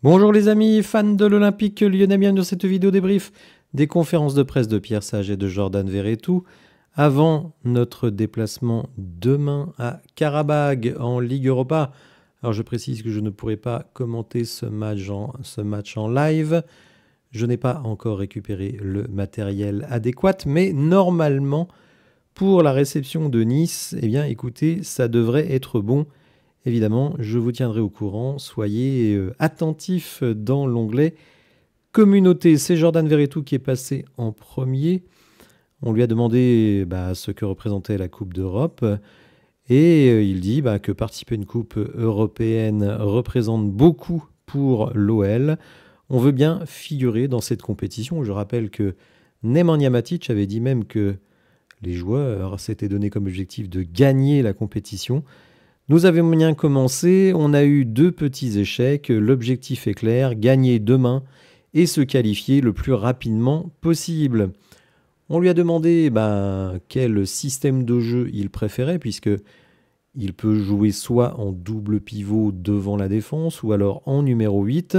Bonjour les amis, fans de l'Olympique Lyonnais, bienvenue dans cette vidéo débrief des conférences de presse de Pierre Sage et de Jordan Verretou avant notre déplacement demain à Karabag en Ligue Europa. Alors je précise que je ne pourrai pas commenter ce match en live. Je n'ai pas encore récupéré le matériel adéquat, mais normalement pour la réception de Nice, eh bien écoutez, ça devrait être bon. Évidemment, je vous tiendrai au courant. Soyez attentifs dans l'onglet communauté. C'est Jordan Verretou qui est passé en premier. On lui a demandé ce que représentait la Coupe d'Europe. Et il dit que participer à une Coupe européenne représente beaucoup pour l'OL. On veut bien figurer dans cette compétition. Je rappelle que Nemanja Matic avait dit même que les joueurs s'étaient donné comme objectif de gagner la compétition. Nous avions bien commencé, on a eu 2 petits échecs. L'objectif est clair, gagner demain et se qualifier le plus rapidement possible. On lui a demandé quel système de jeu il préférait, puisque il peut jouer soit en double pivot devant la défense ou alors en numéro 8.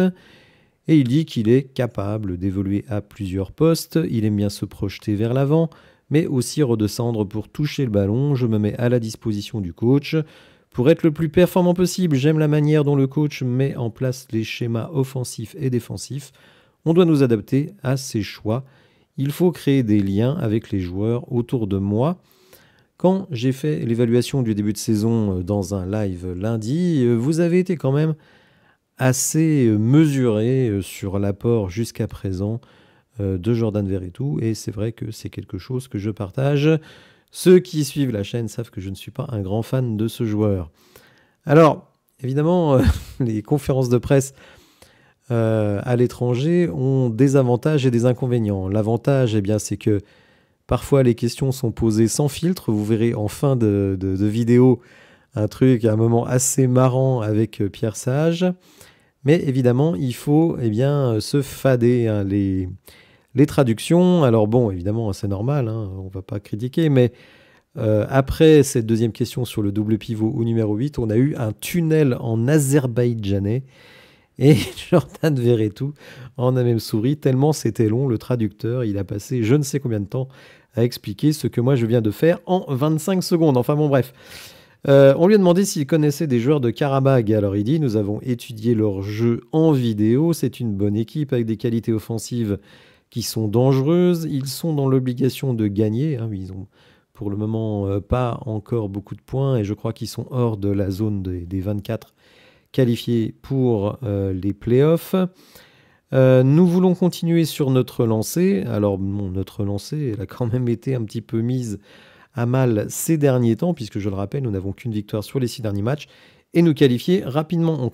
Et il dit qu'il est capable d'évoluer à plusieurs postes. Il aime bien se projeter vers l'avant, mais aussi redescendre pour toucher le ballon. Je me mets à la disposition du coach pour être le plus performant possible. J'aime la manière dont le coach met en place les schémas offensifs et défensifs. On doit nous adapter à ses choix. Il faut créer des liens avec les joueurs autour de moi. Quand j'ai fait l'évaluation du début de saison dans un live lundi, vous avez été quand même assez mesuré sur l'apport jusqu'à présent de Jordan Verretou. Et c'est vrai que c'est quelque chose que je partage. Ceux qui suivent la chaîne savent que je ne suis pas un grand fan de ce joueur. Alors, évidemment, les conférences de presse à l'étranger ont des avantages et des inconvénients. L'avantage, c'est que parfois les questions sont posées sans filtre. Vous verrez en fin de vidéo un moment assez marrant avec Pierre Sage. Mais évidemment, il faut se fader les traductions. Alors bon, évidemment, c'est normal, on ne va pas critiquer, mais après cette deuxième question sur le double pivot au numéro 8, on a eu un tunnel en azerbaïdjanais et Jordan Verretou en a même souri, tellement c'était long. Le traducteur, il a passé je ne sais combien de temps à expliquer ce que moi je viens de faire en 25 secondes. Enfin bon, bref. On lui a demandé s'il connaissait des joueurs de Karabag. Alors il dit, nous avons étudié leur jeu en vidéo. C'est une bonne équipe avec des qualités offensives qui sont dangereuses. Ils sont dans l'obligation de gagner. Ils ont pour le moment pas encore beaucoup de points et je crois qu'ils sont hors de la zone des 24 qualifiés pour les playoffs. Nous voulons continuer sur notre lancée. Alors notre lancée, elle a quand même été un petit peu mise à mal ces derniers temps, puisque je le rappelle, nous n'avons qu'une victoire sur les 6 derniers matchs, et nous qualifier rapidement.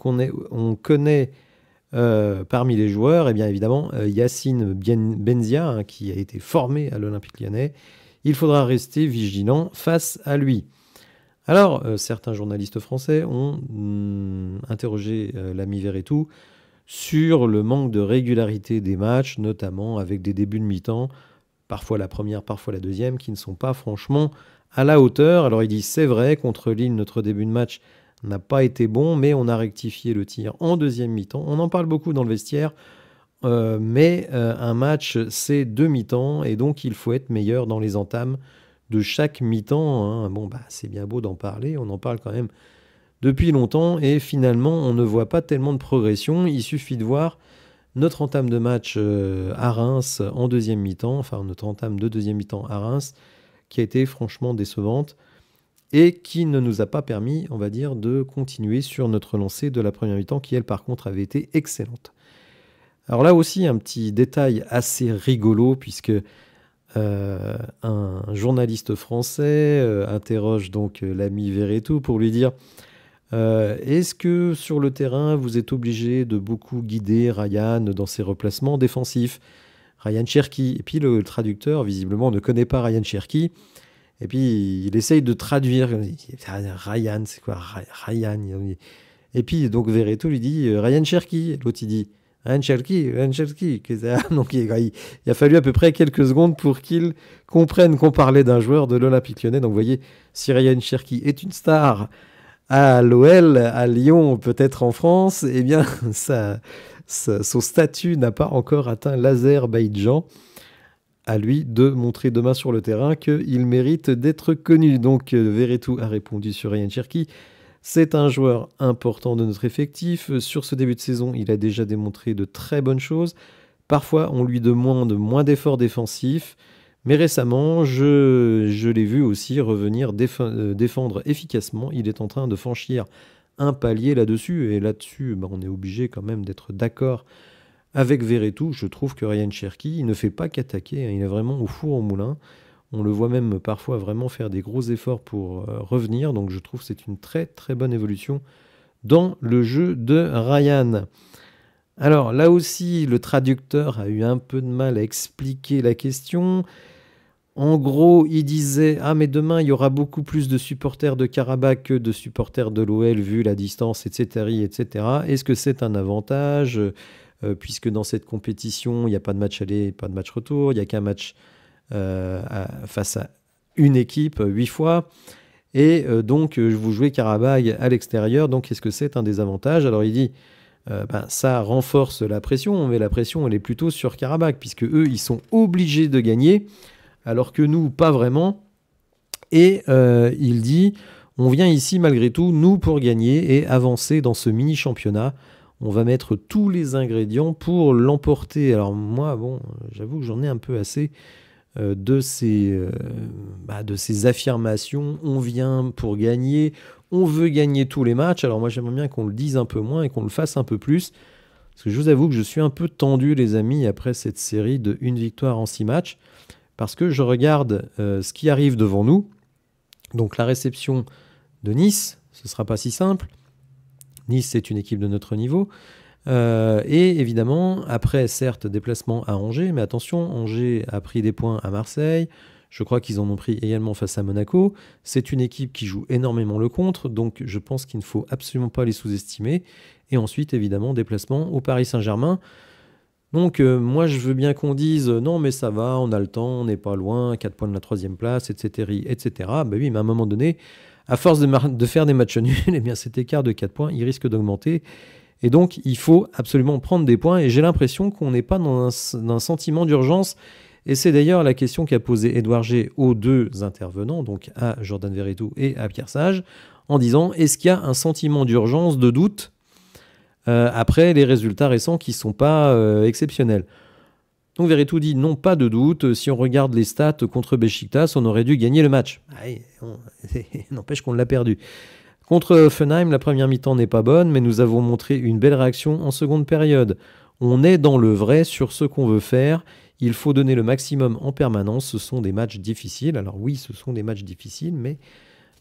On connaît parmi les joueurs, évidemment, Yacine Benzia, qui a été formé à l'Olympique Lyonnais. Il faudra rester vigilant face à lui. Alors, certains journalistes français ont interrogé l'ami Verretou sur le manque de régularité des matchs, notamment avec des débuts de mi-temps, parfois la première, parfois la deuxième, qui ne sont pas franchement à la hauteur. Alors il dit, c'est vrai, contre Lille, notre début de match n'a pas été bon, mais on a rectifié le tir en deuxième mi-temps. On en parle beaucoup dans le vestiaire, mais un match, c'est 2 mi-temps, et donc il faut être meilleur dans les entames de chaque mi-temps. Bon, c'est bien beau d'en parler, on en parle quand même depuis longtemps, et finalement, on ne voit pas tellement de progression. Il suffit de voir notre entame de match à Reims en deuxième mi-temps, enfin notre entame de deuxième mi-temps à Reims, qui a été franchement décevante et qui ne nous a pas permis, on va dire, de continuer sur notre lancée de la première mi-temps, qui elle par contre avait été excellente. Alors là aussi, un petit détail assez rigolo, puisque un journaliste français interroge donc l'ami Verretou pour lui dire est-ce que sur le terrain, vous êtes obligé de beaucoup guider Ryan dans ses replacements défensifs, Ryan Cherki? Et puis le traducteur, visiblement, ne connaît pas Ryan Cherki. Et puis il essaye de traduire. Ryan, c'est quoi Ryan? Et puis donc Verretou lui dit Ryan Cherki. L'autre il dit Ryan Cherki, Ryan Cherki. Donc il a fallu à peu près quelques secondes pour qu'il comprenne qu'on parlait d'un joueur de l'Olympique Lyonnais. Donc vous voyez, si Ryan Cherki est une star à l'OL, à Lyon, peut-être en France, eh bien, son statut n'a pas encore atteint l'Azerbaïdjan. À lui de montrer demain sur le terrain qu'il mérite d'être connu. Donc Veretout a répondu sur Ryan Cherki. C'est un joueur important de notre effectif. Sur ce début de saison, il a déjà démontré de très bonnes choses. Parfois, on lui demande moins d'efforts défensifs. Mais récemment, je l'ai vu aussi revenir défendre efficacement. Il est en train de franchir un palier là-dessus. Et là-dessus, on est obligé quand même d'être d'accord avec Veretout. Je trouve que Ryan Cherki, il ne fait pas qu'attaquer. Il est vraiment au four au moulin. On le voit même parfois vraiment faire des gros efforts pour revenir. Donc je trouve que c'est une très très bonne évolution dans le jeu de Ryan. Alors là aussi, le traducteur a eu un peu de mal à expliquer la question. En gros, il disait « Ah, mais demain, il y aura beaucoup plus de supporters de Karabakh que de supporters de l'OL, vu la distance, etc. etc. Est-ce que c'est un avantage puisque dans cette compétition, il n'y a pas de match aller, pas de match retour, il n'y a qu'un match face à une équipe 8 fois. Et donc, vous jouez Karabakh à l'extérieur, donc est-ce que c'est un désavantage ?» Alors il dit ça renforce la pression, mais la pression, elle est plutôt sur Karabakh, puisque eux, ils sont obligés de gagner, alors que nous, pas vraiment. Et il dit, on vient ici malgré tout, nous, pour gagner et avancer dans ce mini-championnat. On va mettre tous les ingrédients pour l'emporter. Alors moi, j'avoue que j'en ai un peu assez de ces affirmations. On vient pour gagner, on veut gagner tous les matchs. Alors moi, j'aimerais bien qu'on le dise un peu moins et qu'on le fasse un peu plus. Parce que je vous avoue que je suis un peu tendu, les amis, après cette série de 1 victoire en 6 matchs. Parce que je regarde ce qui arrive devant nous. Donc la réception de Nice, ce ne sera pas si simple. Nice, c'est une équipe de notre niveau. Et évidemment, après, certes, déplacement à Angers. Mais attention, Angers a pris des points à Marseille. Je crois qu'ils en ont pris également face à Monaco. C'est une équipe qui joue énormément le contre. Donc je pense qu'il ne faut absolument pas les sous-estimer. Et ensuite, évidemment, déplacement au Paris Saint-Germain. Donc moi je veux bien qu'on dise non mais ça va, on a le temps, on n'est pas loin, 4 points de la 3e place, etc. etc. Ben oui, mais à un moment donné, à force de faire des matchs nuls, eh bien cet écart de 4 points, il risque d'augmenter. Et donc il faut absolument prendre des points. Et j'ai l'impression qu'on n'est pas dans un sentiment d'urgence. Et c'est d'ailleurs la question qu'a posée Édouard G aux deux intervenants, donc à Jordan Veretout et à Pierre Sage, en disant est-ce qu'il y a un sentiment d'urgence, de doute après les résultats récents qui ne sont pas exceptionnels. Donc Veretout dit non, pas de doute. Si on regarde les stats contre Beşiktaş, on aurait dû gagner le match. N'empêche qu'on l'a perdu. Contre Hoffenheim, la première mi-temps n'est pas bonne, mais nous avons montré une belle réaction en seconde période. On est dans le vrai sur ce qu'on veut faire. Il faut donner le maximum en permanence. Ce sont des matchs difficiles. Alors oui, ce sont des matchs difficiles, mais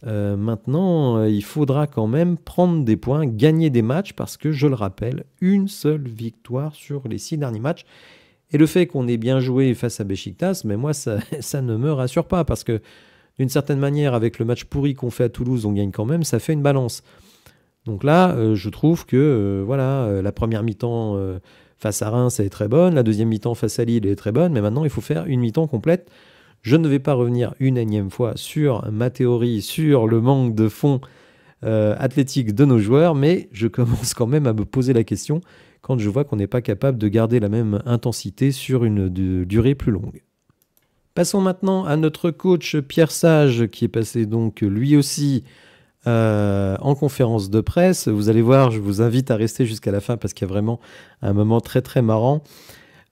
maintenant, il faudra quand même prendre des points, gagner des matchs, parce que, je le rappelle, une seule victoire sur les 6 derniers matchs. Et le fait qu'on ait bien joué face à Beşiktaş, mais moi, ça ne me rassure pas, parce que, d'une certaine manière, avec le match pourri qu'on fait à Toulouse, on gagne quand même, ça fait une balance. Donc là, je trouve que la première mi-temps face à Reims, elle est très bonne, la deuxième mi-temps face à Lille, elle est très bonne, mais maintenant, il faut faire une mi-temps complète. Je ne vais pas revenir une énième fois sur ma théorie, sur le manque de fond athlétique de nos joueurs, mais je commence quand même à me poser la question quand je vois qu'on n'est pas capable de garder la même intensité sur une durée plus longue. Passons maintenant à notre coach Pierre Sage, qui est passé donc lui aussi en conférence de presse. Vous allez voir, je vous invite à rester jusqu'à la fin parce qu'il y a vraiment un moment très très marrant.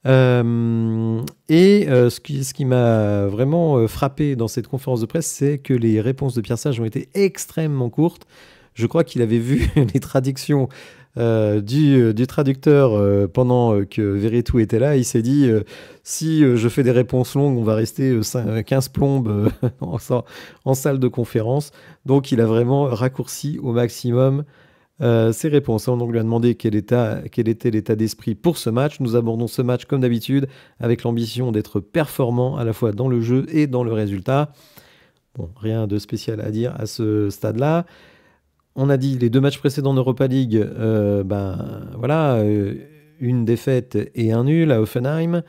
Ce qui m'a vraiment frappé dans cette conférence de presse, c'est que les réponses de Pierre Sage ont été extrêmement courtes. Je crois qu'il avait vu les traductions du traducteur pendant que Veretout était là. Il s'est dit, si je fais des réponses longues, on va rester 15 plombes en salle de conférence. Donc il a vraiment raccourci au maximum ses réponses. On lui a demandé quel était l'état d'esprit pour ce match. Nous abordons ce match comme d'habitude avec l'ambition d'être performant à la fois dans le jeu et dans le résultat. Bon, rien de spécial à dire à ce stade-là. On a dit les 2 matchs précédents en Europa League, une défaite et un nul à Hoffenheim.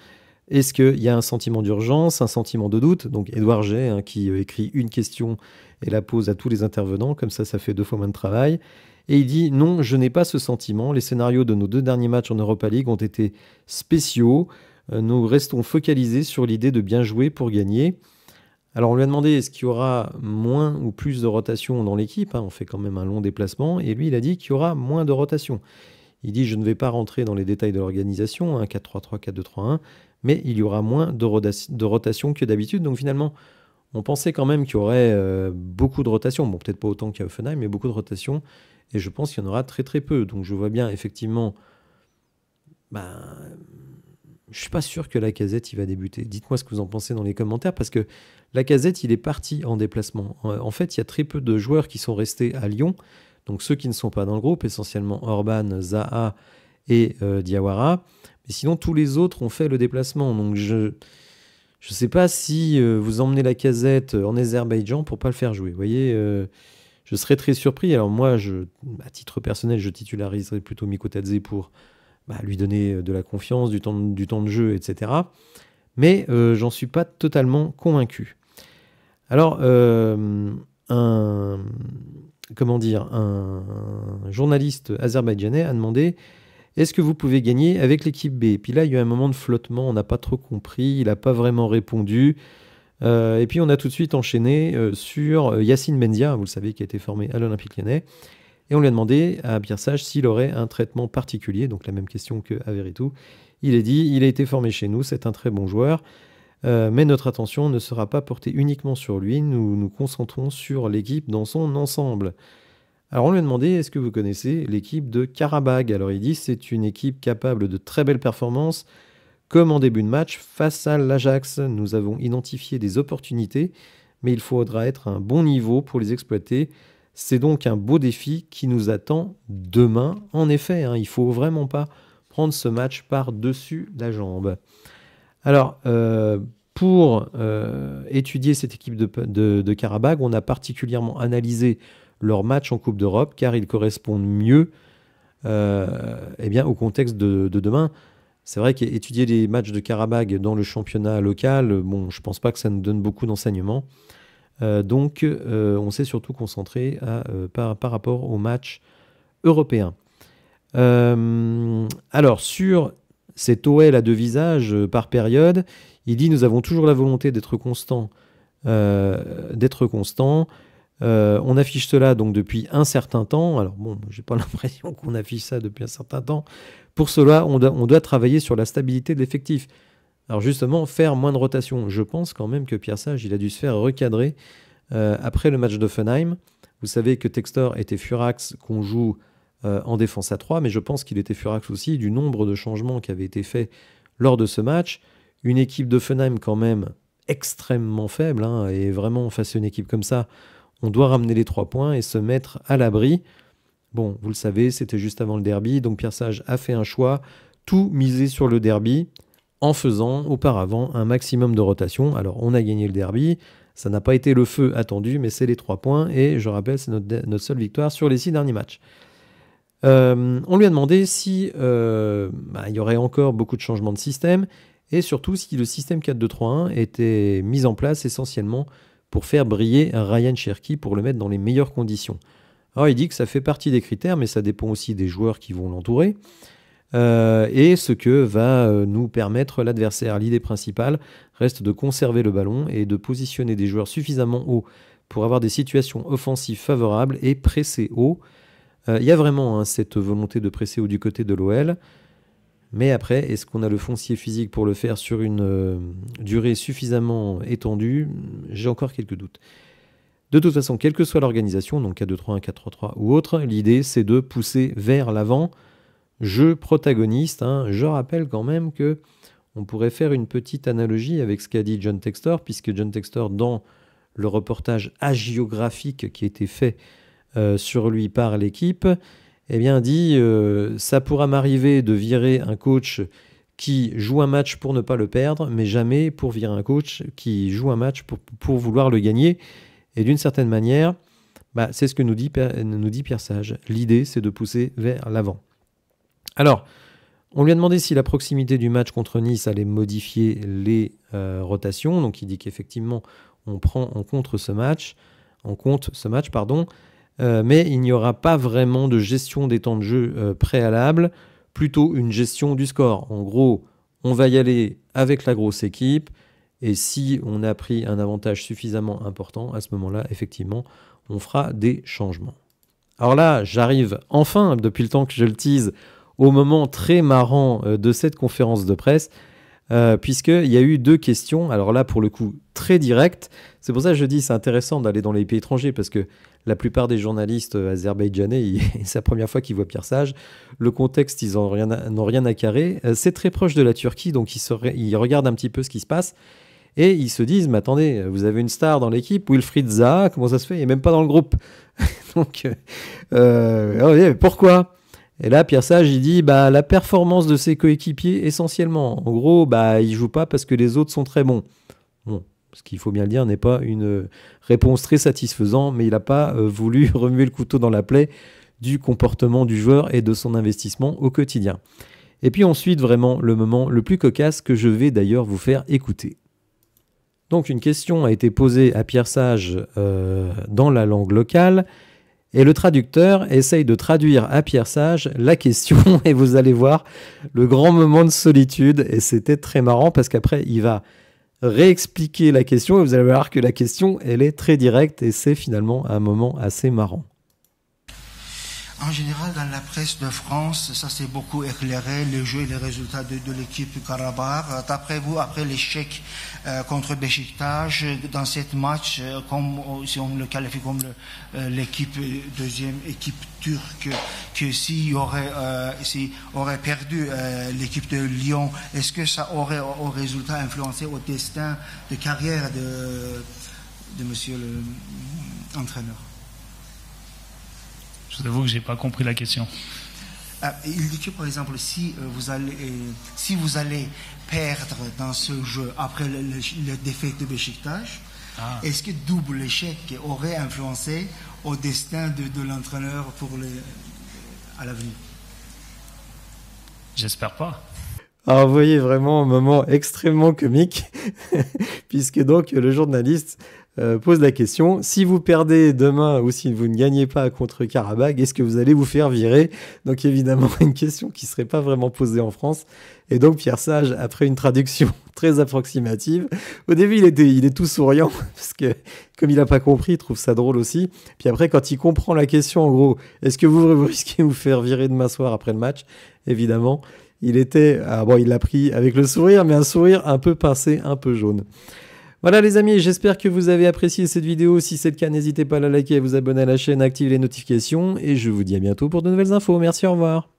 Est-ce qu'il y a un sentiment d'urgence, un sentiment de doute? Donc Édouard Jay, hein, qui écrit une question et la pose à tous les intervenants, comme ça fait 2 fois moins de travail. Et il dit: non, je n'ai pas ce sentiment. Les scénarios de nos 2 derniers matchs en Europa League ont été spéciaux. Nous restons focalisés sur l'idée de bien jouer pour gagner. Alors on lui a demandé est-ce qu'il y aura moins ou plus de rotation dans l'équipe, hein, on fait quand même un long déplacement, et lui il a dit qu'il y aura moins de rotation. Il dit je ne vais pas rentrer dans les détails de l'organisation, hein, 4-3-3, 4-2-3-1, mais il y aura moins de rotation que d'habitude. Donc finalement, on pensait quand même qu'il y aurait beaucoup de rotation. Bon, peut-être pas autant qu'à Offenheim, mais beaucoup de rotation. Et je pense qu'il y en aura très très peu. Donc je vois bien effectivement... je suis pas sûr que Lacazette il va débuter. Dites-moi ce que vous en pensez dans les commentaires, parce que Lacazette il est parti en déplacement. En fait, il y a très peu de joueurs qui sont restés à Lyon. Donc ceux qui ne sont pas dans le groupe, essentiellement Orban, Zaha et Diawara. Mais sinon, tous les autres ont fait le déplacement. Donc je ne sais pas si vous emmenez Lacazette en Azerbaïdjan pour pas le faire jouer. Vous voyez, je serais très surpris. Alors moi, à titre personnel, je titulariserais plutôt Mikotadze pour lui donner de la confiance, du temps de jeu, etc. Mais j'en suis pas totalement convaincu. Alors, un journaliste azerbaïdjanais a demandé est-ce que vous pouvez gagner avec l'équipe B? Et puis là, il y a eu un moment de flottement, on n'a pas trop compris, il n'a pas vraiment répondu. Et puis on a tout de suite enchaîné sur Yacine Bendia, vous le savez, qui a été formé à l'Olympique Lyonnais. Et on lui a demandé à Pierre Sage s'il aurait un traitement particulier, donc la même question qu'à Veretout. Il a dit il a été formé chez nous, c'est un très bon joueur, mais notre attention ne sera pas portée uniquement sur lui, nous nous concentrons sur l'équipe dans son ensemble. Alors on lui a demandé est-ce que vous connaissez l'équipe de Karabag? Alors il dit c'est une équipe capable de très belles performances, comme en début de match face à l'Ajax. Nous avons identifié des opportunités, mais il faudra être à un bon niveau pour les exploiter. C'est donc un beau défi qui nous attend demain. En effet, il ne faut vraiment pas prendre ce match par-dessus la jambe. Alors, pour étudier cette équipe de Karabag, on a particulièrement analysé leurs matchs en Coupe d'Europe, car ils correspondent mieux au contexte de demain. C'est vrai qu'étudier les matchs de Karabag dans le championnat local, je ne pense pas que ça nous donne beaucoup d'enseignements. Donc, on s'est surtout concentré par rapport aux matchs européens. Alors, sur cet OL à 2 visages par période, il dit « Nous avons toujours la volonté d'être constant. On affiche cela donc depuis un certain temps. » Alors j'ai pas l'impression qu'on affiche ça depuis un certain temps. Pour cela, on doit travailler sur la stabilité de l'effectif. Alors justement, faire moins de rotation. Je pense quand même que Pierre Sage, il a dû se faire recadrer après le match d'Offenheim. Vous savez que Textor était furax qu'on joue en défense à 3, mais je pense qu'il était furax aussi du nombre de changements qui avaient été faits lors de ce match. Une équipe d'Offenheim quand même extrêmement faible, et vraiment face à une équipe comme ça, on doit ramener les 3 points et se mettre à l'abri. Bon, vous le savez, c'était juste avant le derby, donc Pierre Sage a fait un choix, tout misé sur le derby, en faisant auparavant un maximum de rotation. Alors on a gagné le derby, ça n'a pas été le feu attendu, mais c'est les 3 points, et je rappelle, c'est notre seule victoire sur les 6 derniers matchs. On lui a demandé si il y aurait encore beaucoup de changements de système, et surtout si le système 4-2-3-1 était mis en place essentiellement pour faire briller Ryan Cherki, pour le mettre dans les meilleures conditions. Alors il dit que ça fait partie des critères, mais ça dépend aussi des joueurs qui vont l'entourer, et ce que va nous permettre l'adversaire. L'idée principale reste de conserver le ballon et de positionner des joueurs suffisamment haut pour avoir des situations offensives favorables et presser haut. Il y a vraiment cette volonté de presser haut du côté de l'OL, mais après, est-ce qu'on a le foncier physique pour le faire sur une durée suffisamment étendue? J'ai encore quelques doutes. De toute façon, quelle que soit l'organisation, donc 4-2-3-1, 4-3-3 ou autre, l'idée c'est de pousser vers l'avant, jeu protagoniste. Je rappelle quand même que on pourrait faire une petite analogie avec ce qu'a dit John Textor, puisque John Textor, dans le reportage hagiographique qui a été fait sur lui par l'équipe, dit ça pourra m'arriver de virer un coach qui joue un match pour ne pas le perdre, mais jamais pour virer un coach qui joue un match pour vouloir le gagner. Et d'une certaine manière, c'est ce que nous dit Pierre Sage. L'idée, c'est de pousser vers l'avant. Alors, On lui a demandé si la proximité du match contre Nice allait modifier les rotations. Donc il dit qu'effectivement, on prend en compte ce match, mais il n'y aura pas vraiment de gestion des temps de jeu préalable, plutôt une gestion du score. En gros, on va y aller avec la grosse équipe, et si on a pris un avantage suffisamment important, à ce moment-là, effectivement, on fera des changements. Alors là, j'arrive enfin, depuis le temps que je le tease, au moment très marrant de cette conférence de presse, puisqu'il y a eu 2 questions, alors là pour le coup très directes. C'est pour ça que je dis c'est intéressant d'aller dans les pays étrangers, parce que la plupart des journalistes azerbaïdjanais, c'est la première fois qu'ils voient Pierre Sage. Le contexte, ils n'ont rien à carrer. C'est très proche de la Turquie, donc ils regardent un petit peu ce qui se passe. Et ils se disent, mais attendez, vous avez une star dans l'équipe, Wilfried Zaha, comment ça se fait? Il n'est même pas dans le groupe. Donc, pourquoi? Et là, Pierre Sage, il dit, la performance de ses coéquipiers, essentiellement. En gros, il ne joue pas parce que les autres sont très bons. Bon, ce qu'il faut bien le dire n'est pas une réponse très satisfaisante, mais il n'a pas voulu remuer le couteau dans la plaie du comportement du joueur et de son investissement au quotidien. Et puis ensuite, vraiment, le moment le plus cocasse que je vais d'ailleurs vous faire écouter. Donc une question a été posée à Pierre Sage dans la langue locale, et le traducteur essaye de traduire à Pierre Sage la question, et vous allez voir le grand moment de solitude, et c'était très marrant parce qu'après il va réexpliquer la question, et vous allez voir que la question elle est très directe, et c'est finalement un moment assez marrant. En général, dans la presse de France, ça s'est beaucoup éclairé, les jeux et les résultats de l'équipe Karabakh. D'après vous, après l'échec contre Beşiktaş, dans cette match, si on le qualifie comme l'équipe, deuxième équipe turque, que s'il aurait perdu l'équipe de Lyon, est-ce que ça aurait au résultat influencé au destin de carrière de monsieur l'entraîneur? Je vous avoue que je n'ai pas compris la question. Il dit que, par exemple, si vous allez perdre dans ce jeu après le défaite de Beşiktaş, est-ce que double échec aurait influencé au destin de l'entraîneur à l'avenir? J'espère pas. Alors vous voyez vraiment un moment extrêmement comique, puisque donc le journaliste pose la question, si vous perdez demain ou si vous ne gagnez pas contre Karabakh, est-ce que vous allez vous faire virer? Donc évidemment une question qui ne serait pas vraiment posée en France. Et donc Pierre Sage, après une traduction très approximative, au début il est tout souriant, parce que comme il n'a pas compris, il trouve ça drôle aussi. Puis après quand il comprend la question, en gros, est-ce que vous risquez de vous faire virer demain soir après le match? Évidemment, il l'a pris avec le sourire, mais un sourire un peu pincé, un peu jaune. Voilà les amis, j'espère que vous avez apprécié cette vidéo. Si c'est le cas, n'hésitez pas à la liker, à vous abonner à la chaîne, à activer les notifications. Et je vous dis à bientôt pour de nouvelles infos. Merci, au revoir.